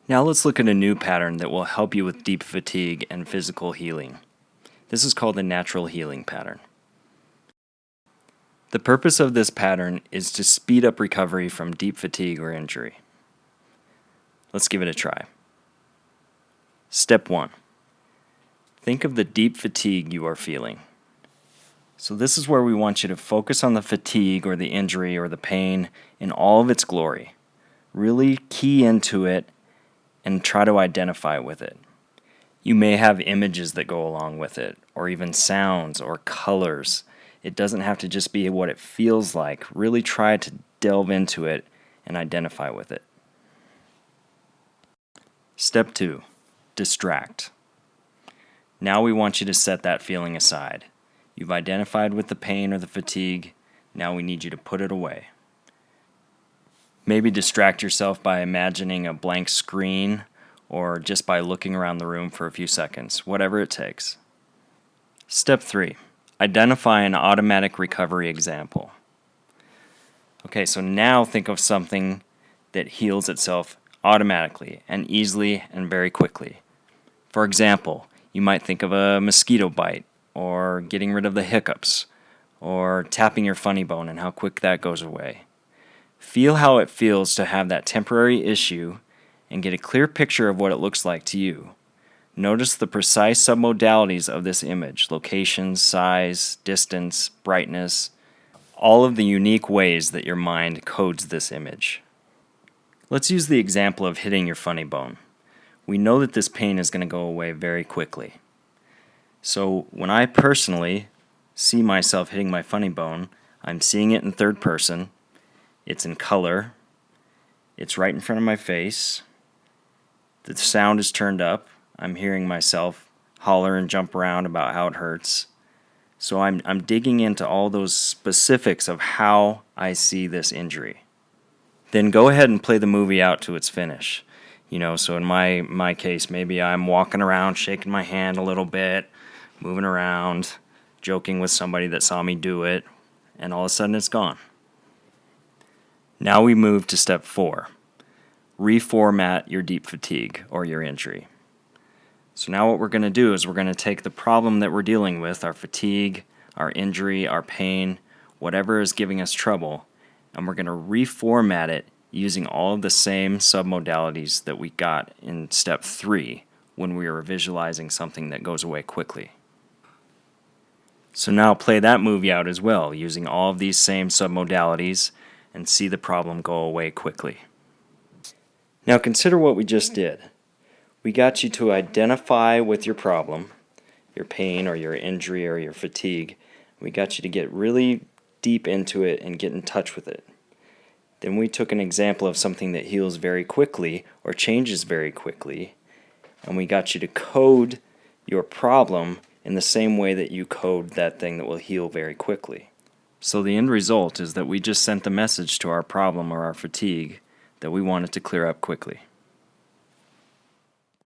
Now let's look at a new pattern that will help you with deep fatigue and physical healing. This is called the natural healing pattern. The purpose of this pattern is to speed up recovery from deep fatigue or injury. Let's give it a try. Step 1. Think of the deep fatigue you are feeling. So this is where we want you to focus on the fatigue or the injury or the pain in all of its glory. Really key into it and try to identify with it. You may have images that go along with it, or even sounds or colors. It doesn't have to just be what it feels like. Really try to delve into it and identify with it. Step 2. Distract. Now we want you to set that feeling aside. You've identified with the pain or the fatigue. Now we need you to put it away. Maybe distract yourself by imagining a blank screen or just by looking around the room for a few seconds, whatever it takes. Step 3. Identify an automatic recovery example. Okay, so now think of something that heals itself automatically and easily and very quickly. For example, you might think of a mosquito bite, or getting rid of the hiccups, or tapping your funny bone and how quick that goes away. Feel how it feels to have that temporary issue and get a clear picture of what it looks like to you. Notice the precise submodalities of this image: location, size, distance, brightness, all of the unique ways that your mind codes this image. Let's use the example of hitting your funny bone. We know that this pain is going to go away very quickly. So when I personally see myself hitting my funny bone, I'm seeing it in third person. It's in color. It's right in front of my face. The sound is turned up. I'm hearing myself holler and jump around about how it hurts. So I'm digging into all those specifics of how I see this injury. Then go ahead and play the movie out to its finish. So in my case, maybe I'm walking around, shaking my hand a little bit, moving around, joking with somebody that saw me do it, and all of a sudden it's gone. Now we move to step 4. Reformat your deep fatigue or your injury. So now what we're going to do is we're going to take the problem that we're dealing with, our fatigue, our injury, our pain, whatever is giving us trouble, and we're going to reformat it using all of the same submodalities that we got in step 3 when we were visualizing something that goes away quickly. So now play that movie out as well, using all of these same submodalities, and see the problem go away quickly. Now consider what we just did. We got you to identify with your problem, your pain or your injury or your fatigue. We got you to get really deep into it and get in touch with it. Then we took an example of something that heals very quickly or changes very quickly, and we got you to code your problem in the same way that you code that thing that will heal very quickly. So the end result is that we just sent the message to our problem or our fatigue that we wanted to clear up quickly.